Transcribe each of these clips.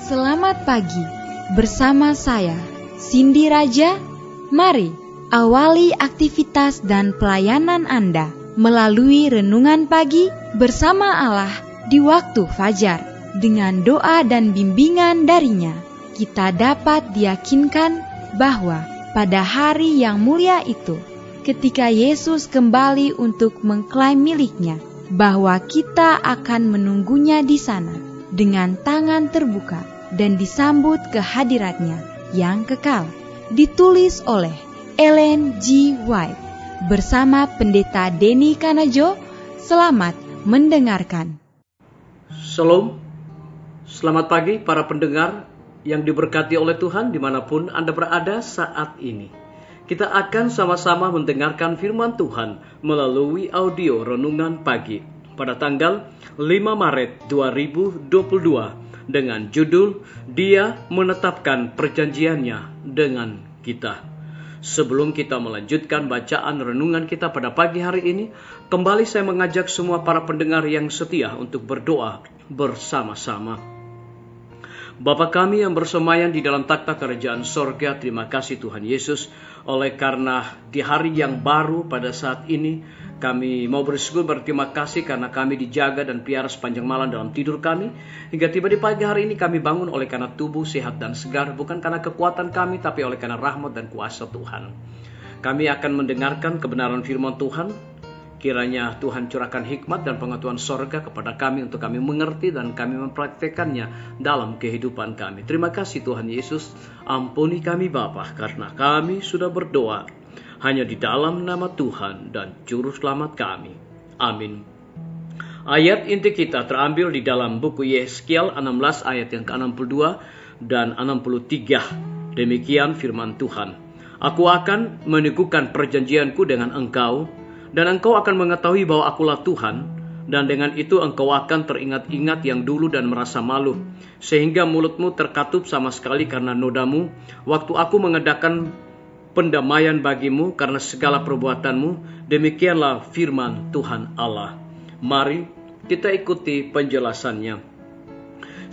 Selamat pagi, bersama saya, Cindy Raja. Mari awali aktivitas dan pelayanan Anda melalui renungan pagi bersama Allah di waktu fajar. Dengan doa dan bimbingan darinya, kita dapat diyakinkan bahwa pada hari yang mulia itu, ketika Yesus kembali untuk mengklaim miliknya, bahwa kita akan menunggunya di sana dengan tangan terbuka dan disambut ke hadiratnya yang kekal. Ditulis oleh Ellen G. White bersama Pendeta Denny Kanajo. Selamat mendengarkan. Shalom, selamat pagi para pendengar yang diberkati oleh Tuhan dimanapun Anda berada saat ini. Kita akan sama-sama mendengarkan firman Tuhan melalui audio renungan pagi pada tanggal 5 Maret 2022 dengan judul Dia Menetapkan Perjanjiannya dengan Kita. Sebelum kita melanjutkan bacaan renungan kita pada pagi hari ini, kembali saya mengajak semua para pendengar yang setia untuk berdoa bersama-sama. Bapa kami yang bersemayam di dalam takhta kerajaan sorga, terima kasih Tuhan Yesus, oleh karena di hari yang baru pada saat ini, kami mau bersyukur berterima kasih karena kami dijaga dan piara sepanjang malam dalam tidur kami. Hingga tiba di pagi hari ini kami bangun oleh karena tubuh sehat dan segar, bukan karena kekuatan kami, tapi oleh karena rahmat dan kuasa Tuhan. Kami akan mendengarkan kebenaran firman Tuhan. Kiranya Tuhan curahkan hikmat dan pengetahuan sorga kepada kami untuk kami mengerti dan kami mempraktekannya dalam kehidupan kami. Terima kasih Tuhan Yesus, ampuni kami Bapa karena kami sudah berdoa hanya di dalam nama Tuhan dan Juru Selamat kami. Amin. Ayat inti kita terambil di dalam buku Yeskiel 16 ayat yang ke-62 dan 63. Demikian firman Tuhan. Aku akan meneguhkan perjanjianku dengan engkau, dan engkau akan mengetahui bahwa akulah Tuhan, dan dengan itu engkau akan teringat-ingat yang dulu dan merasa malu, sehingga mulutmu terkatup sama sekali karena nodamu, waktu aku mengadakan pendamaian bagimu karena segala perbuatanmu. Demikianlah firman Tuhan Allah. Mari kita ikuti penjelasannya.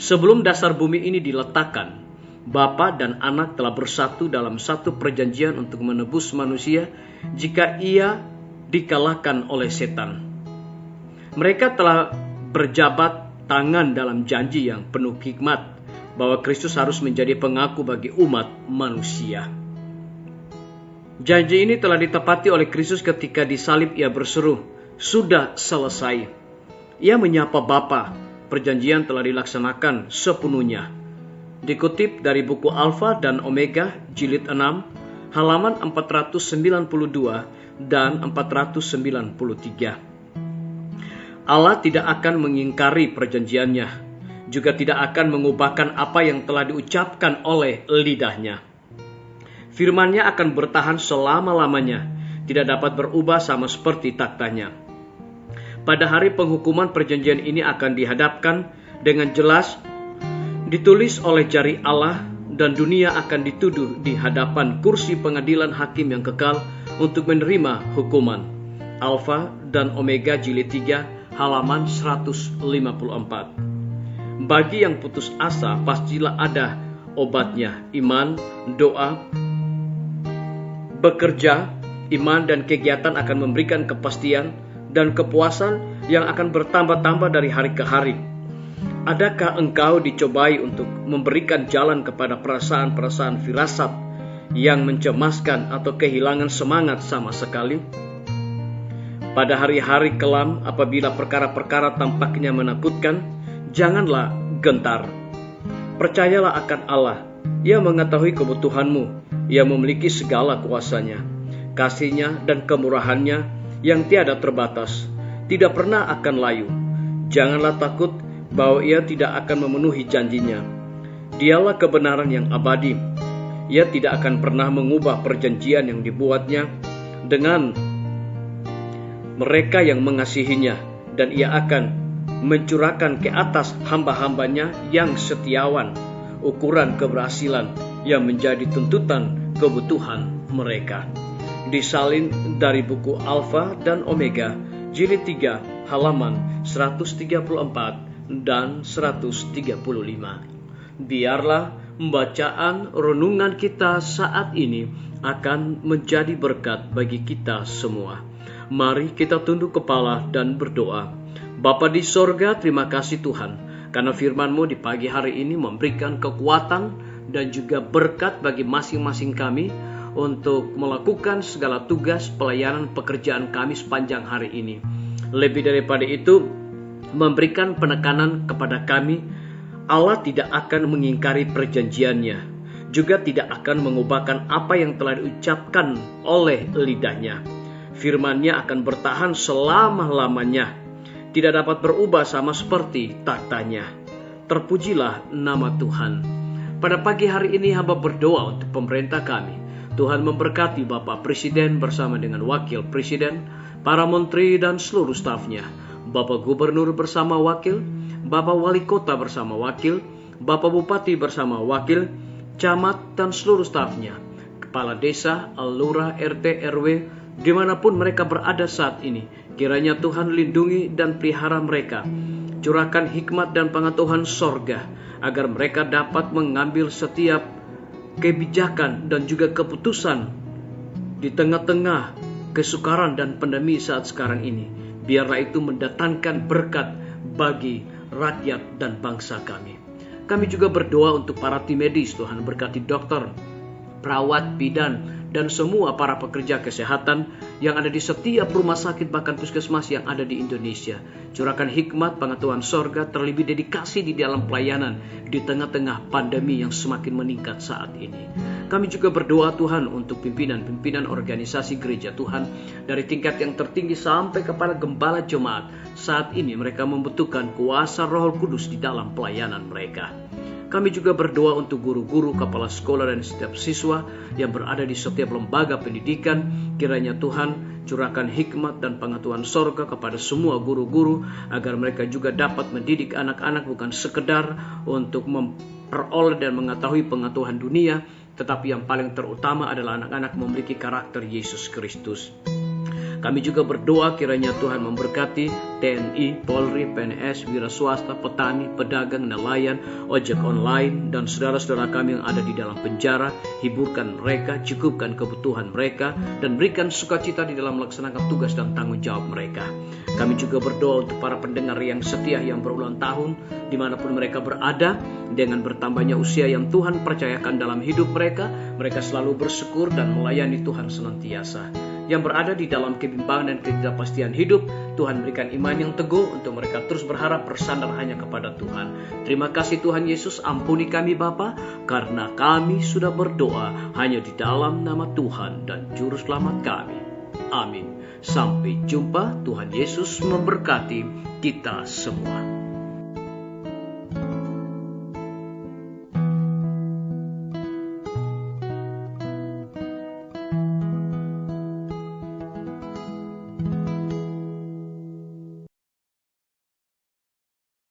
Sebelum dasar bumi ini diletakkan, Bapa dan Anak telah bersatu dalam satu perjanjian untuk menebus manusia jika ia dikalahkan oleh setan. Mereka telah berjabat tangan dalam janji yang penuh hikmat bahwa Kristus harus menjadi pengaku bagi umat manusia. Janji ini telah ditepati oleh Kristus ketika disalib. Ia berseru, "Sudah selesai." Ia menyapa Bapa. Perjanjian telah dilaksanakan sepenuhnya. Dikutip dari buku Alfa dan Omega jilid 6 halaman 492 dan 493. Allah tidak akan mengingkari perjanjiannya, juga tidak akan mengubahkan apa yang telah diucapkan oleh lidahnya. Firman-Nya akan bertahan selama-lamanya, tidak dapat berubah sama seperti taktanya. Pada hari penghukuman, perjanjian ini akan dihadapkan dengan jelas, ditulis oleh jari Allah, dan dunia akan dituduh di hadapan kursi pengadilan hakim yang kekal untuk menerima hukuman. Alfa dan Omega jilid 3 halaman 154. Bagi yang putus asa pastilah ada obatnya. Iman, doa, bekerja, iman dan kegiatan akan memberikan kepastian dan kepuasan yang akan bertambah-tambah dari hari ke hari. Adakah engkau dicobai untuk memberikan jalan kepada perasaan-perasaan firasat yang mencemaskan atau kehilangan semangat sama sekali? Pada hari-hari kelam, apabila perkara-perkara tampaknya menakutkan, janganlah gentar. Percayalah akan Allah. Ia mengetahui kebutuhanmu. Ia memiliki segala kuasanya. Kasih-Nya dan kemurahan-Nya yang tiada terbatas tidak pernah akan layu. Janganlah takut bahwa Ia tidak akan memenuhi janji-Nya. Dialah kebenaran yang abadi. Ia tidak akan pernah mengubah perjanjian yang dibuat-Nya dengan mereka yang mengasihi-Nya, dan Ia akan mencurahkan ke atas hamba-hamba-Nya yang setiawan ukuran keberhasilan yang menjadi tuntutan kebutuhan mereka. Disalin dari buku Alfa dan Omega jilid 3 halaman 134 dan 135. Biarlah bacaan renungan kita saat ini akan menjadi berkat bagi kita semua. Mari kita tunduk kepala dan berdoa. Bapa di sorga, terima kasih Tuhan, karena firman-Mu di pagi hari ini memberikan kekuatan dan juga berkat bagi masing-masing kami untuk melakukan segala tugas pelayanan pekerjaan kami sepanjang hari ini. Lebih daripada itu, memberikan penekanan kepada kami, Allah tidak akan mengingkari perjanjiannya, juga tidak akan mengubahkan apa yang telah diucapkan oleh lidahnya. Firman-Nya akan bertahan selama-lamanya, tidak dapat berubah sama seperti taktanya. Terpujilah nama Tuhan. Pada pagi hari ini hamba berdoa untuk pemerintah kami. Tuhan memberkati Bapak Presiden bersama dengan Wakil Presiden, para menteri dan seluruh stafnya, Bapak Gubernur bersama wakil, Bapak Wali Kota bersama wakil, Bapak Bupati bersama wakil, camat dan seluruh stafnya, kepala desa, lurah, RT, RW, dimanapun mereka berada saat ini. Kiranya Tuhan lindungi dan pelihara mereka. Curahkan hikmat dan pengetahuan sorga, agar mereka dapat mengambil setiap kebijakan dan juga keputusan di tengah-tengah kesukaran dan pandemi saat sekarang ini. Biarlah itu mendatangkan berkat bagi rakyat dan bangsa kami. Kami juga berdoa untuk para tim medis. Tuhan berkati dokter, perawat, bidan, dan semua para pekerja kesehatan yang ada di setiap rumah sakit bahkan puskesmas yang ada di Indonesia. Curahkan hikmat, pengetahuan sorga, terlebih dedikasi di dalam pelayanan di tengah-tengah pandemi yang semakin meningkat saat ini. Kami juga berdoa Tuhan untuk pimpinan-pimpinan organisasi gereja Tuhan, dari tingkat yang tertinggi sampai kepada gembala jemaat. Saat ini mereka membutuhkan kuasa Roh Kudus di dalam pelayanan mereka. Kami juga berdoa untuk guru-guru, kepala sekolah, dan setiap siswa yang berada di setiap lembaga pendidikan. Kiranya Tuhan curahkan hikmat dan pengetahuan sorga kepada semua guru-guru, agar mereka juga dapat mendidik anak-anak bukan sekedar untuk memperoleh dan mengetahui pengetahuan dunia, tetapi yang paling terutama adalah anak-anak memiliki karakter Yesus Kristus. Kami juga berdoa kiranya Tuhan memberkati TNI, Polri, PNS, wira swasta, petani, pedagang, nelayan, ojek online, dan saudara-saudara kami yang ada di dalam penjara. Hiburkan mereka, cukupkan kebutuhan mereka, dan berikan sukacita di dalam melaksanakan tugas dan tanggung jawab mereka. Kami juga berdoa untuk para pendengar yang setia yang berulang tahun, dimanapun mereka berada. Dengan bertambahnya usia yang Tuhan percayakan dalam hidup mereka, mereka selalu bersyukur dan melayani Tuhan senantiasa. Yang berada di dalam kebimbangan dan ketidakpastian hidup, Tuhan berikan iman yang teguh untuk mereka terus berharap bersandar hanya kepada Tuhan. Terima kasih Tuhan Yesus, ampuni kami Bapa, karena kami sudah berdoa hanya di dalam nama Tuhan dan Juru Selamat kami. Amin. Sampai jumpa. Tuhan Yesus memberkati kita semua.